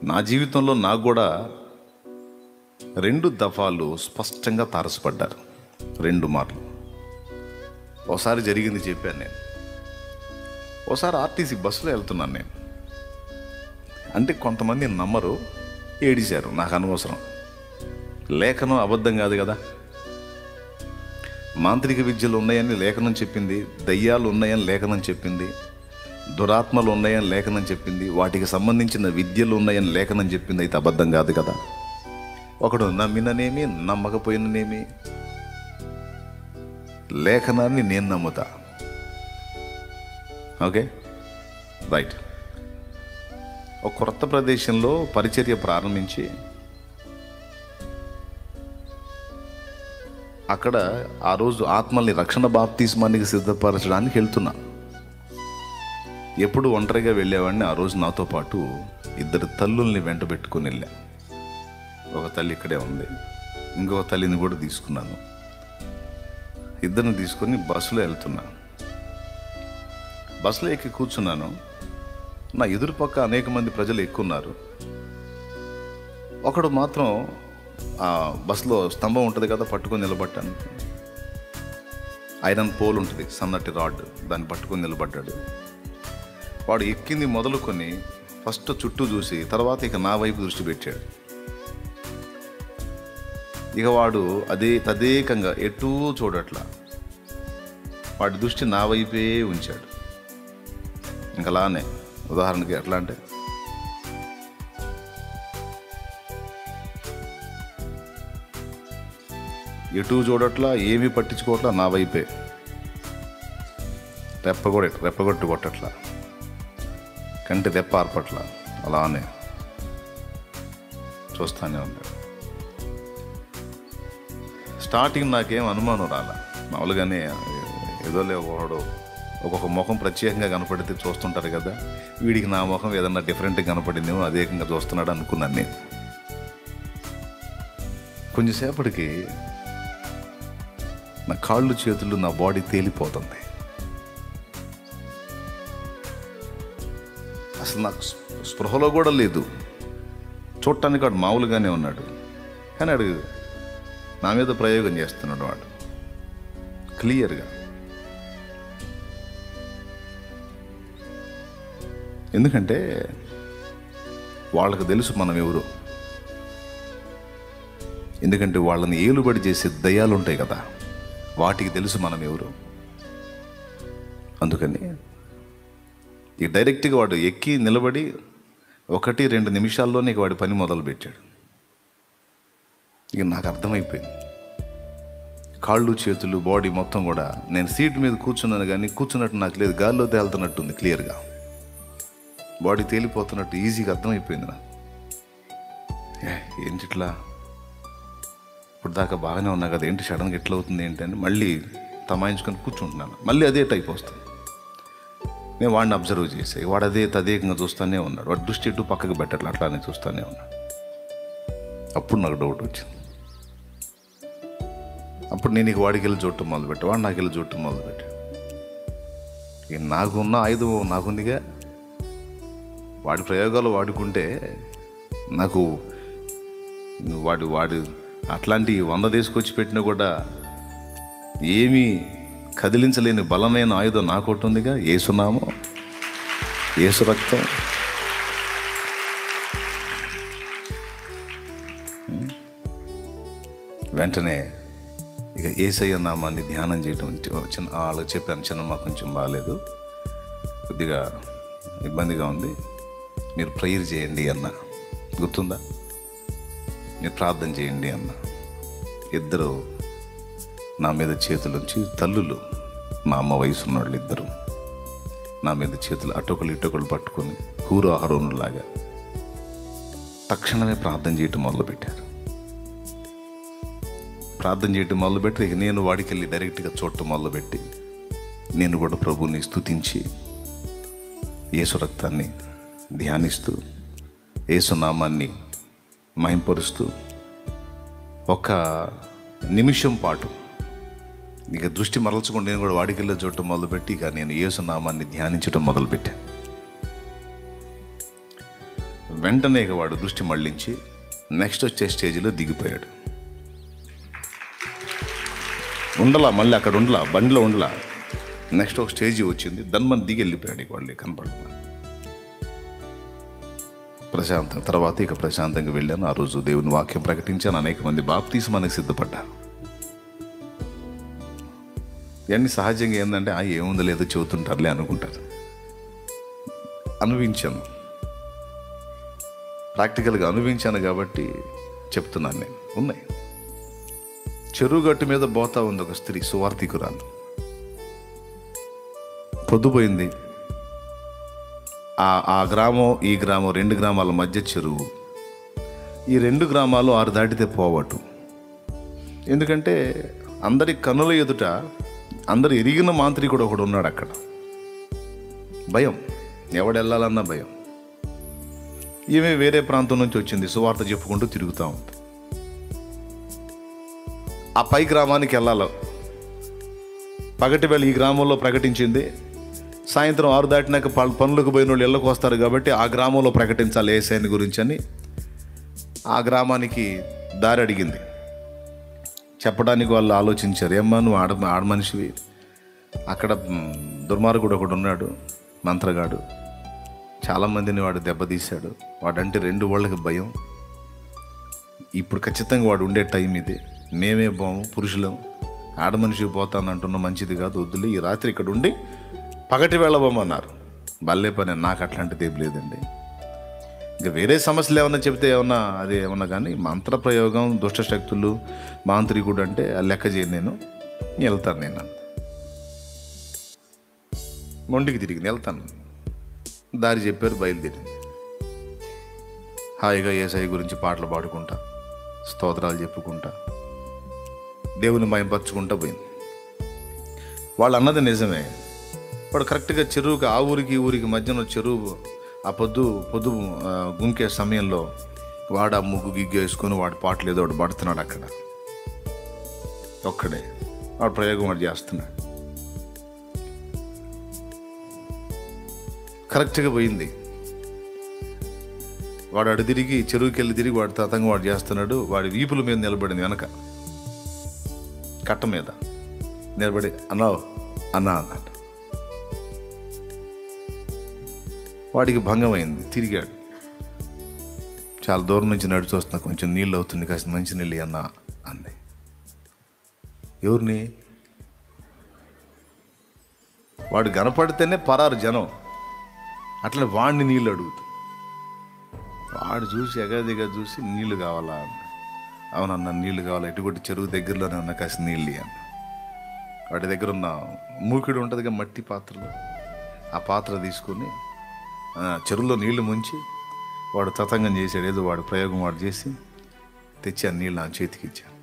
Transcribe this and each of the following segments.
నా జీవితంలో నాకు కూడా 2 దఫాలు స్పష్టంగా తారసపడ్డారు. 2 మార్లు. ఒకసారి జరిగింది చెప్పాను నేను. ఒకసారి ఆర్టీసీ బస్సులో వెళ్తున్నాను నేను. అంటే కొంతమంది నమ్మరు, ఏడిశారు. నాకు అనవసరం. లేఖనం అబద్ధం కాదు కదా. మాంత్రిక విద్యలు ఉన్నాయని లేఖనం చెప్పింది, దయ్యాలు ఉన్నాయని లేఖనం చెప్పింది, దురాత్మలు ఉన్నాయని లేఖనం చెప్పింది, వాటికి సంబంధించిన విద్యలు ఉన్నాయని లేఖనం చెప్పింది. అయితే అబద్ధం కాదు కదా. ఒకడు నమ్మిననేమి నమ్మకపోయిననేమి, లేఖనాన్ని నేను నమ్ముతా. Okay, right. ఒక కొత్త ప్రదేశంలో పరిచర్య ప్రారంభించి అక్కడ ఆ రోజు ఆత్మల్ని రక్షణ బాప్తిస్మానికి సిద్ధపరచడానికి వెళ్తున్నా. ఎప్పుడు ఒంటరిగా వెళ్ళేవాడిని. ఆ రోజు నాతో పాటు 2 తల్లుల్ని వెంట పెట్టుకుని వెళ్ళా. ఒక తల్లి ఇక్కడే ఉంది, ఇంకొక తల్లిని కూడా తీసుకున్నాను. 2 తీసుకొని బస్సులో వెళ్తున్నా. బస్సులో ఎక్కి కూర్చున్నాను. నా ఎదురు పక్క అనేక మంది ప్రజలు ఎక్కున్నారు. ఒకడు మాత్రం ఆ బస్సులో స్తంభం ఉంటుంది కదా, పట్టుకొని నిలబడ్డానికి. ఐరన్ పోల్ ఉంటుంది, సన్నటి రాడ్, దాన్ని పట్టుకొని నిలబడ్డాడు. వాడు ఎక్కింది మొదలుకొని ఫస్ట్ చుట్టూ చూసి తర్వాత ఇక నా వైపు దృష్టి పెట్టాడు. ఇక వాడు తదేకంగా ఎటూ చూడట్లా, వాడి దృష్టి నా వైపే ఉంచాడు. ఇంకలానే ఉదాహరణకి ఎట్లా అంటే, ఎటు చూడట్లా, ఏమీ పట్టించుకోవట్లా, నా వైపే. రెప్పగొట్టి కొట్టట్లా, కంటి రెప్ప ఆర్పట్లా, అలానే చూస్తానే ఉన్నాడు. స్టార్టింగ్ నాకేం అనుమానం రాలా. మామూలుగానే ఏదోలే ఒకడు ఒక్కొక్క ముఖం ప్రత్యేకంగా కనపడితే చూస్తుంటారు కదా, వీడికి నా ముఖం ఏదన్నా డిఫరెంట్గా కనపడిందేమో, అదేకంగా చూస్తున్నాడు అనుకున్నాను నేను. కొంచెంసేపటికి నా కాళ్ళు చేతులు, నా బాడీ తేలిపోతుంది. అసలు నాకు స్పృహలో కూడా లేదు. చూడటానికి వాడు మామూలుగానే ఉన్నాడు, కానీ వాడు నా మీద ప్రయోగం చేస్తున్నాడు. వాడు క్లియర్గా. ఎందుకంటే వాళ్ళకు తెలుసు మనం ఎవరు. ఎందుకంటే వాళ్ళని ఏలుబడి చేసే దయ్యాలు ఉంటాయి కదా, వాటికి తెలుసు మనం ఎవరు. అందుకని ఈ డైరెక్ట్గా వాడు ఎక్కి నిలబడి 1-2 నిమిషాల్లోనే ఇక వాడి పని మొదలుపెట్టాడు. ఇక నాకు అర్థమైపోయింది. కాళ్ళు చేతులు బాడీ మొత్తం కూడా, నేను సీట్ మీద కూర్చున్నాను కానీ కూర్చున్నట్టు నాకు లేదు, గాల్లో తేలుతున్నట్టుంది. క్లియర్గా బాడీ తేలిపోతున్నట్టు ఈజీగా అర్థమైపోయింది నాకు. ఏంటి ఇట్లా, ఇప్పుడు దాకా బాగానే ఉన్నా కదా, ఏంటి సడన్గా ఎట్లా అవుతుంది ఏంటి అని మళ్ళీ తమాయించుకొని కూర్చుంటున్నాను. మళ్ళీ అదే టైప్ వస్తుంది. నేను వాడిని అబ్జర్వ్ చేసే, వాడు అదే తదేకంగా చూస్తూనే ఉన్నాడు. వాడు దృష్టి ఇటు పక్కకి పెట్టట్లా, అట్లానే చూస్తూనే ఉన్నాడు. అప్పుడు నాకు డౌట్ వచ్చింది. అప్పుడు నేను ఇక వాడికి వెళ్ళి చూడటం మొదలుపెట్టా, వాడు నాకు వెళ్ళి చూడటం మొదలుపెట్టా. ఇక నాకున్న ఆయుధం నాకుందిగా, వాడి ప్రయోగాలు వాడుకుంటే నాకు వాడు అట్లాంటి 100 తీసుకొచ్చి పెట్టినా కూడా ఏమీ కదిలించలేని బలమైన ఆయుధం నాకోటి ఉందిగా. యేసునామం, యేసు రక్తం. వెంటనే ఇక యేసయ్య నామాన్ని ధ్యానం చేయటం. వాళ్ళకి చెప్పాను, చిన్నమ్మ కొంచెం బాగాలేదు, కొద్దిగా ఇబ్బందిగా ఉంది, మీరు ప్రేయర్ చేయండి అన్న. గుర్తుందా? మీరు ప్రార్థన చేయండి అన్న. 2 నా మీద చేతులుంచి, తల్లులు, మా అమ్మ వయసు ఉన్నవాళ్ళు 2 నా మీద చేతులు అటొకలు పట్టుకొని హూరు ఆహారంలాగా తక్షణమే ప్రార్థన చేయటం మొదలుపెట్టారు. ప్రార్థన చేయటం మొదలుపెట్టి ఇక నేను వాడికి వెళ్ళి డైరెక్ట్గా చూడటం మొదలుపెట్టి నేను కూడా ప్రభువుని స్తుతించి యేసు రక్తాన్ని ధ్యానిస్తూ యేసు నామాన్ని మహింపరుస్తూ 1 నిమిషం పాటు ఇక దృష్టి మరల్చకుండా నేను కూడా వాడికి వెళ్ళి చూడటం మొదలుపెట్టి ఇక నేను యేసు నామాన్ని ధ్యానించడం మొదలుపెట్టాను. వెంటనే ఇక వాడు దృష్టి మళ్ళించి నెక్స్ట్ వచ్చే స్టేజ్లో దిగిపోయాడు. ఉండలా, మళ్ళీ అక్కడ ఉండలా, బండిలో ఉండలా. నెక్స్ట్ ఒక స్టేజ్ వచ్చింది, దాన్ని దిగి వెళ్ళిపోయాడు. ఇక వాళ్ళు కనపడుతున్నా తర్వాత ఇక ప్రశాంతంగా వెళ్ళాను. ఆ రోజు దేవుని వాక్యం ప్రకటించాను. అనేక మంది బాప్తిస్మానికి సిద్ధపడ్డారు. ఇవన్నీ సహజంగా ఏంటంటే ఏముంది లేదో చెబుతుంటారులే అనుకుంటారు. అనుభవించాను, ప్రాక్టికల్గా అనుభవించాను కాబట్టి చెప్తున్నాను. నేను ఉన్నాయి. చెరువు గట్టు మీద పోతా ఉంది ఒక స్త్రీ, సువార్థికురాలు. పొద్దుపోయింది. ఆ గ్రామం ఈ గ్రామం 2 గ్రామాల మధ్య చెరువు. ఈ 2 గ్రామాలు 6 దాటితే పోవటు. ఎందుకంటే అందరి కనుల ఎదుట అందరు ఎరిగిన మాంత్రికుడు ఒకడు ఉన్నాడు అక్కడ. భయం, ఎవడెళ్ళాలన్నా భయం. ఈమె వేరే ప్రాంతం నుంచి వచ్చింది, సువార్త చెప్పుకుంటూ తిరుగుతూ ఉంది. ఆ పై గ్రామానికి వెళ్ళాలి. పగటి వేళ ఈ గ్రామంలో ప్రకటించింది. సాయంత్రం 6 దాటినాక పనులకు పోయిన వాళ్ళు ఇళ్ళకు వస్తారు కాబట్టి ఆ గ్రామంలో ప్రకటించాలి యేసయ్యని గురించి అని ఆ గ్రామానికి దారి అడిగింది. చెప్పడానికి వాళ్ళు ఆలోచించారు, ఏమ్మా నువ్వు ఆడ మనిషివి, అక్కడ దుర్మార్గుడు ఒకడు ఉన్నాడు, మంత్రగాడు, చాలామందిని వాడు దెబ్బతీశాడు, వాడంటే 2 ఊళ్ళకి భయం. ఇప్పుడు ఖచ్చితంగా వాడు ఉండే టైం ఇది, మేమే పోము, పురుషులం, ఆడ మనిషికి పోతానంటున్నా మంచిది కాదు, వద్దులే, ఈ రాత్రి ఇక్కడ ఉండి పగటి వెళ్ళబోమన్నారు. భలే పని, నాకు అట్లాంటిది ఏం లేదండి. ఇంకా వేరే సమస్యలు ఏమన్నా చెప్తే ఏమన్నా కానీ మంత్ర ప్రయోగం, దుష్టశక్తులు, మాంత్రికుడు అంటే లెక్క చేయను. నేను వెళ్తాను. నేను మొండికి తిరిగి వెళ్తాను. దారి చెప్పారు, బయలుదేరింది. హాయిగా యేసయ్య గురించి పాటలు పాడుకుంటా, స్తోత్రాలు చెప్పుకుంటా, దేవుని మయంపరుచుకుంటా పోయింది. వాళ్ళు అన్నది నిజమే. వాడు కరెక్ట్గా చెరువుకి, ఆ ఊరికి ఈ ఊరికి మధ్యన చెరువు, ఆ పొద్దు గుంకే సమయంలో వాడు ఆ ముగ్గు గిగ్గు వేసుకొని వాడి పాటలు ఏదో వాడు పడుతున్నాడు అక్కడ ఒక్కడే. వాడు ప్రయోగం వాడు చేస్తున్నాడు. కరెక్ట్గా పోయింది. వాడు అడు తిరిగి చెరువుకి వెళ్ళి తిరిగి వాడు తతంగా వాడు చేస్తున్నాడు. వాడి వీపుల మీద నిలబడింది, వెనక కట్ట మీద నిలబడి అన్నా అన్నాడు. వాడికి భంగమైంది, తిరిగాడు. చాలా దూరం నుంచి నడిచి వస్తున్నా, కొంచెం నీళ్ళు అవుతుంది, కాస్త మంచి నీళ్ళు అన్నా అంది. ఎవరిని? వాడు కనపడితేనే పరారు జనం, అట్లా వాడిని నీళ్ళు అడుగుతూ. వాడు చూసి ఎగదిగా చూసి నీళ్లు కావాలా అన్న. అవునన్నా నీళ్లు కావాలా, ఎటువంటి చెరువు దగ్గరలోనే ఉన్న కాస్త నీళ్ళు అన్న. వాడి దగ్గర ఉన్న మూకిడు ఉంటుందిగా మట్టి పాత్రలో, ఆ పాత్ర తీసుకొని చెరువులో నీళ్లు ముంచి వాడు తతంగం చేశాడు. ఏదో వాడు ప్రయోగం వాడు చేసి తెచ్చి ఆ నీళ్ళు నా చేతికి ఇచ్చాను.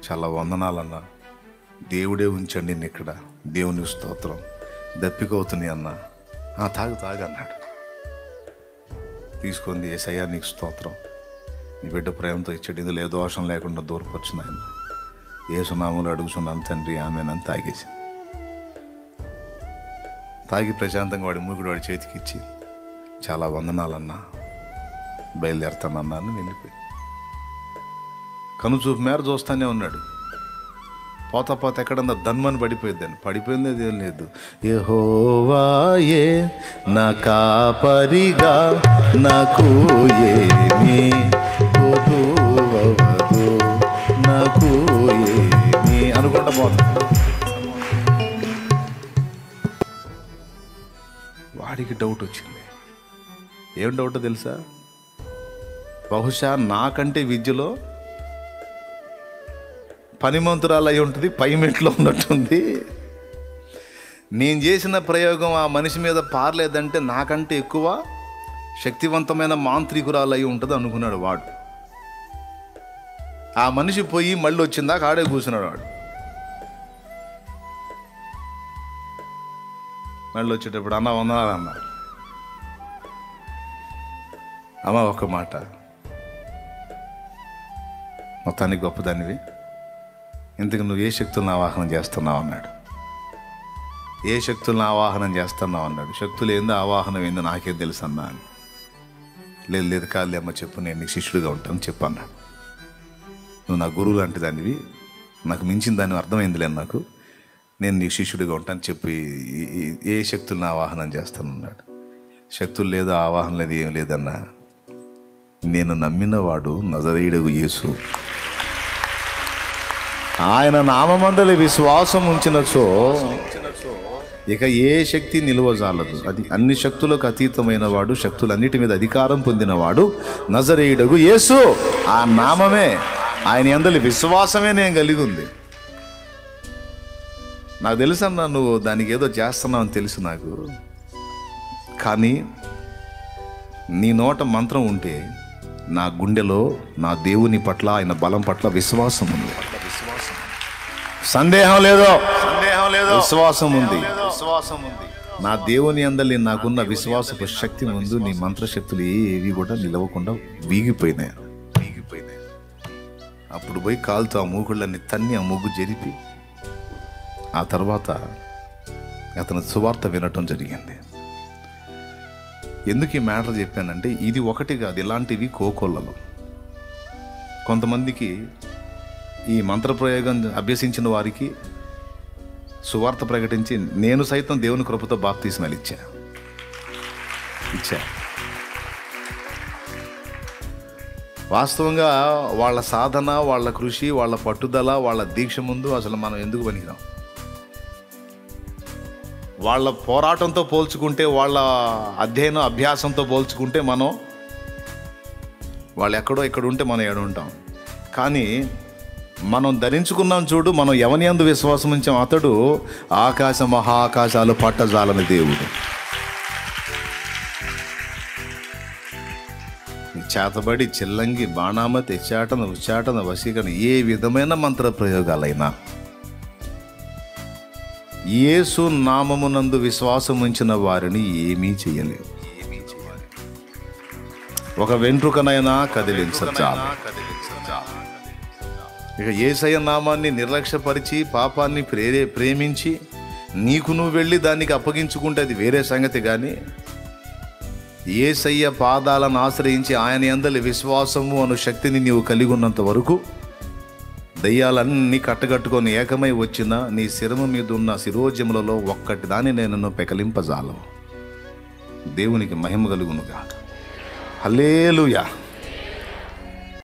చాలా వందనాలన్నా, దేవుడే ఉంచండి నిన్ను ఇక్కడ, దేవుని స్తోత్రం, దప్పికవుతుంది అన్న. తాగు అన్నాడు. తీసుకుంది. యేసయ్యా నీకు స్తోత్రం, నీ బిడ్డ ప్రేమతో ఇచ్చాడు, ఇందులో ఏ దోషం లేకుండా దూరపరచును ఆయన, యేసునామములో అడుగుచున్నాను తండ్రి, ఆమేనని తాగేసి తాగి ప్రశాంతంగా వాడి మూకుడు వాడి చేతికి ఇచ్చి చాలా వందనాలన్నా, బయలుదేరుతానన్నా అని వెళ్ళిపోయి కనుచూపు మేర చూస్తానే ఉన్నాడు. పోతా ఎక్కడన్నా దన్మని పడిపోయిద్దని. పడిపోయింది ఏం లేదు. యెహోవాయే నా కాపరిగా నాకు ఏమీ కొదువవదు, నాకు ఏమీ అనుకుంటా పోతా. వాడికి డౌట్ వచ్చింది. ఏం డౌట్ తెలుసా? బహుశా నాకంటే విద్యలో పనిమంతురాలు అయి ఉంటుంది, పై మెట్లో ఉన్నట్టుంది. నేను చేసిన ప్రయోగం ఆ మనిషి మీద పారలేదంటే నాకంటే ఎక్కువ శక్తివంతమైన మాంత్రికురాలు అయి ఉంటుంది అనుకున్నాడు వాడు. ఆ మనిషి పోయి మళ్ళీ వచ్చిందాక ఆడే కూర్చున్నాడు వాడు. మళ్ళీ వచ్చేటప్పుడు అన్న వందనాలన్నారు. అమ్మ ఒక్క మాట, మొత్తానికి గొప్పదానివి, ఇంతకు నువ్వు ఏ శక్తులను ఆవాహనం చేస్తున్నావు అన్నాడు. ఏ శక్తులను ఆవాహనం చేస్తున్నావు అన్నాడు. శక్తులు ఏందో ఆవాహనం ఏందో నాకేం తెలుసు అన్నా అని. లేదు లేదు కాదు అమ్మ చెప్పు, నేను నీకు శిష్యుడిగా ఉంటాను చెప్పు అన్నాడు. నువ్వు నా గురువు లాంటి దానివి, నాకు మించిన దాన్ని అర్థమైందిలే నాకు, నేను నీకు శిష్యుడిగా ఉంటాను చెప్పి ఏ శక్తులను ఆవాహనం చేస్తానన్నాడు. శక్తులు లేదు, ఆవాహన లేదు, ఏం లేదన్నా. నేను నమ్మినవాడు నజరేయుడగు యేసు, ఆయన నామమందలి విశ్వాసం ఉంచినచో ఇక ఏ శక్తి నిలువజాలదు. అది అన్ని శక్తులకు అతీతమైన వాడు, శక్తులన్నిటి మీద అధికారం పొందినవాడు నజరేయుడగు యేసు. ఆ నామమే, ఆయన యందలి విశ్వాసమే నేను కలిగి ఉంది. నాకు తెలుసన్నా నువ్వు దానికి ఏదో చేస్తున్నావు అని తెలుసు నాకు, కానీ నీ నోట మంత్రం ఉంటే నా గుండెలో నా దేవుని పట్ల, ఆయన బలం పట్ల విశ్వాసం ఉంది. సందేహం లేదు, విశ్వాసం ఉంది. నా దేవుని అందలి నాకున్న విశ్వాసపు శక్తి ముందు నీ మంత్రశక్తులు ఏవి కూడా నిలవకుండా వీగిపోయినాయి. అప్పుడు పోయి కాలుతో ఆ మూగుళ్ళని తన్ని ఆ మూగు జరిపి ఆ తర్వాత అతను సువార్త వినటం జరిగింది. ఎందుకు ఈ మ్యాటర్ చెప్పానంటే ఇది ఒకటి కాదు, ఇలాంటివి కోకొల్లలు. కొంతమందికి ఈ మంత్రప్రయోగం అభ్యసించిన వారికి సువార్త ప్రకటించి నేను సైతం దేవుని కృపతో బాప్తిస్మాలు ఇచ్చా. వాస్తవంగా వాళ్ళ సాధన, వాళ్ళ కృషి, వాళ్ళ పట్టుదల, వాళ్ళ దీక్ష ముందు అసలు మనం ఎందుకు పనికిరాం. వాళ్ళ పోరాటంతో పోల్చుకుంటే, వాళ్ళ అధ్యయనం అభ్యాసంతో పోల్చుకుంటే మనం వాళ్ళు ఎక్కడో ఇక్కడ ఉంటే మనం ఎక్కడ ఉంటాం. కానీ మనం ధరించుకున్నాం చూడు, మనం ఎవని యందు విశ్వాసం ఉంచాం అతడు ఆకాశ మహాకాశాలు పట్టజాలని దేవుడు. చేతబడి, చిల్లంగి, బాణామతి, చాటన, ఉచ్చాటన, వశీకరణ, ఏ విధమైన మంత్ర ప్రయోగాలైనా యేసు నామమునందు విశ్వాసం ఉంచిన వారిని ఏమీ చేయలేవు. ఒక వెంట్రుకనైనా కదిలించచాలు. ఇక యేసయ్య నామాన్ని నిర్లక్ష్యపరిచి పాపాన్ని ప్రేమించి నీకు నువ్వు వెళ్ళి దానికి అప్పగించుకుంటే అది వేరే సంగతి. కానీ యేసయ్య పాదాలను ఆశ్రయించి ఆయన యందలి విశ్వాసము అను శక్తిని నీవు కలిగి ఉన్నంత వరకు దయ్యాలన్నీ కట్టగట్టుకొని ఏకమై వచ్చిన నీ శిరము మీద ఉన్న శిరోజములలో ఒక్కటి దాన్ని నేను పెకలింపజాలం. దేవునికి మహిమ కలుగునుగాక. హల్లెలూయా.